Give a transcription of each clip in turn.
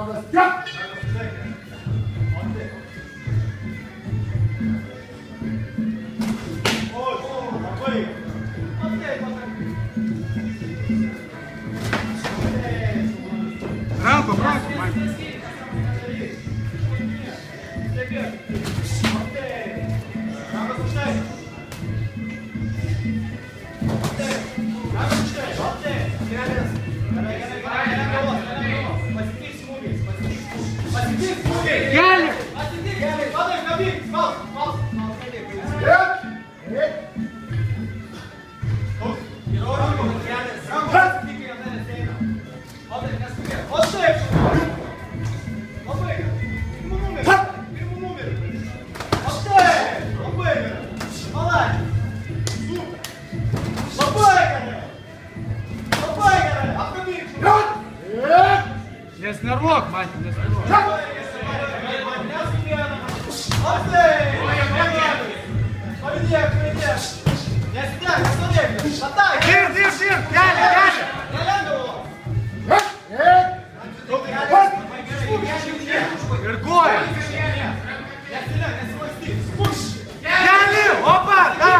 roundas. Jump! Rampa, pronto, vai. Неснервок, мать, неснервок. Дир, Галя! Иргоя! Галя, опа, да!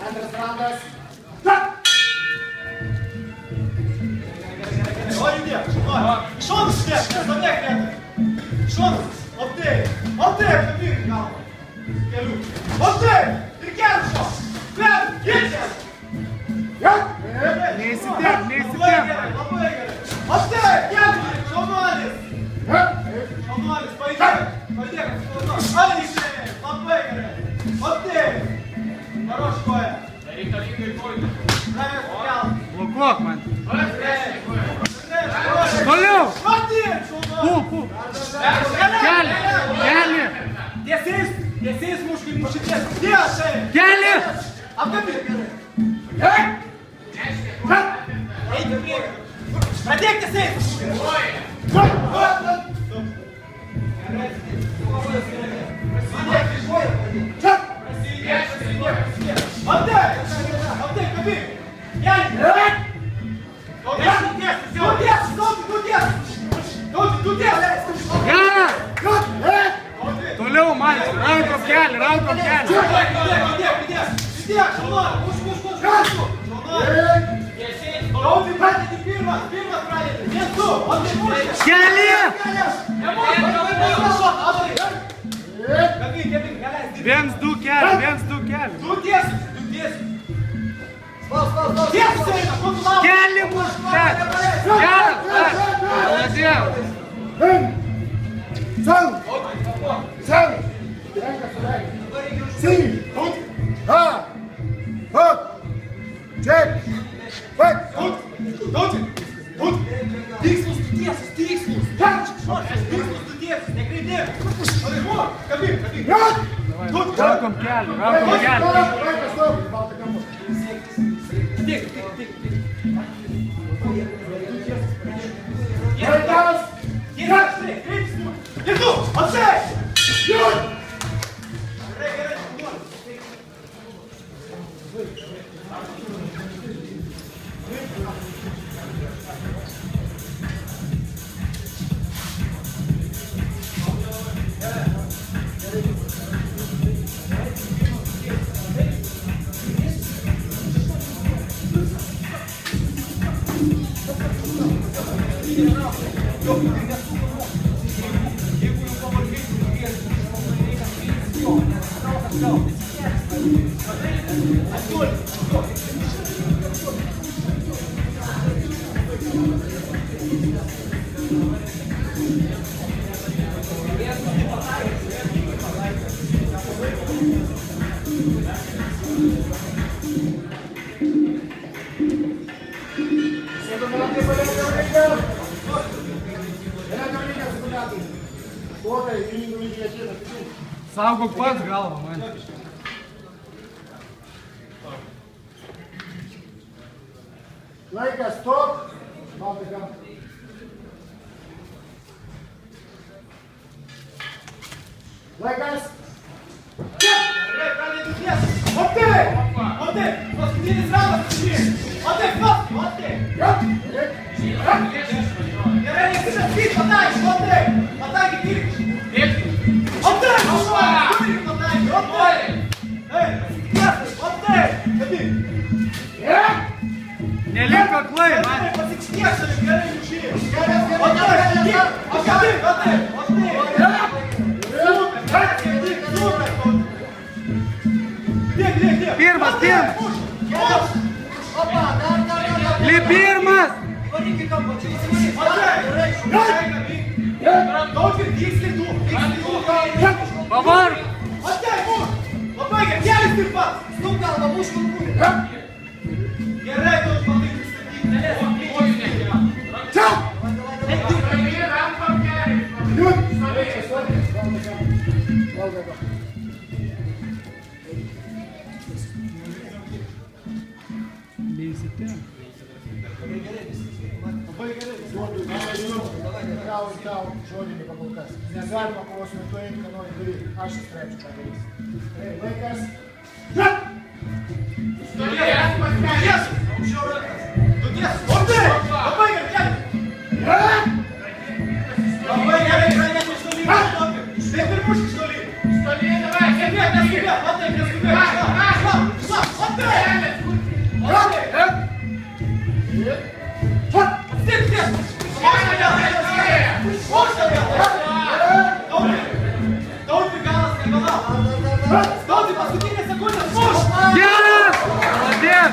Antras roundas. Блокок, man. Toliau! Keli! Tiesiais muškinių šities. Tiesai! Keli! Apkabink gerai. Eik į priekį. Pradėk tiesiais. Toliau, man, rankom keli, rankom keli. Keli! Viens, du keli. Keli mus, geras. Rankom keli. Pradėk. Laikas. Ir tu, atsai! Jūt. Gerai. Saugok pats galvą, man. Laikas, stop. Baltika. Laikas. Gerai, pradėk tiesą. O taip! Paskutinis raundas sužymė. O taip, Gerai, nesisakyt, pataikyk, o taip! Pataikyk irgi. O taip! Pataikyk, o taip! Ei, tiesai, o taip! Kabink! Nelik aklai, man. Pasikštiek savim, gerai užžymė. O taip, apkabink, o taip! Pirmas. Opa, dar. Li pirmas. Varyk į kampą, čia įsivaryk. Pavar. Labai gerai, kelias ir pats. Stuk galvą, mušk galvūnį. Gerai, tu bandai pristatyti. Čia! Jūt! Leisite. Tau, žodinį pakolkas. Negalima kovos metu eiti, ką nori daryti. Aš įsprendžiu, ką darys. Laikas. Labai gerai, pradėti iš tolį. Taip ir mušk iš tolį. Tauti, paskutinės sekundės, mušk! Geras! Молодец!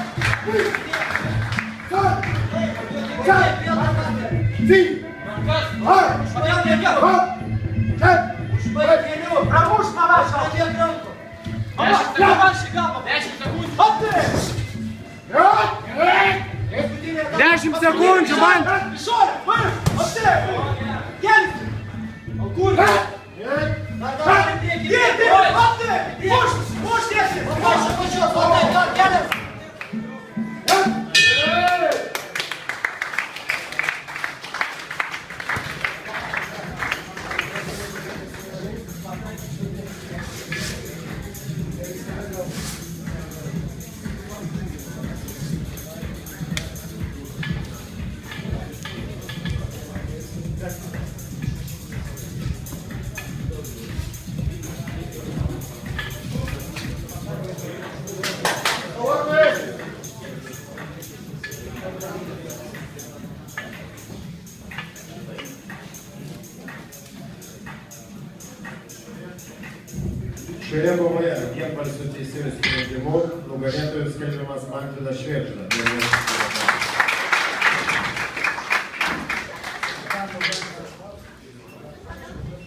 Pramušk mamašą! Mamašį galvą! 10 sekundžių, man! Išorė! Paimk! Apsirėk! Kelsi! O kur? Dėti! Apsirėk! Mušk tiesi! Šioje kovoje vienbalsių teisėjų sprendimu nugalėtojų skelbiamas Mantvydas Švėgžda.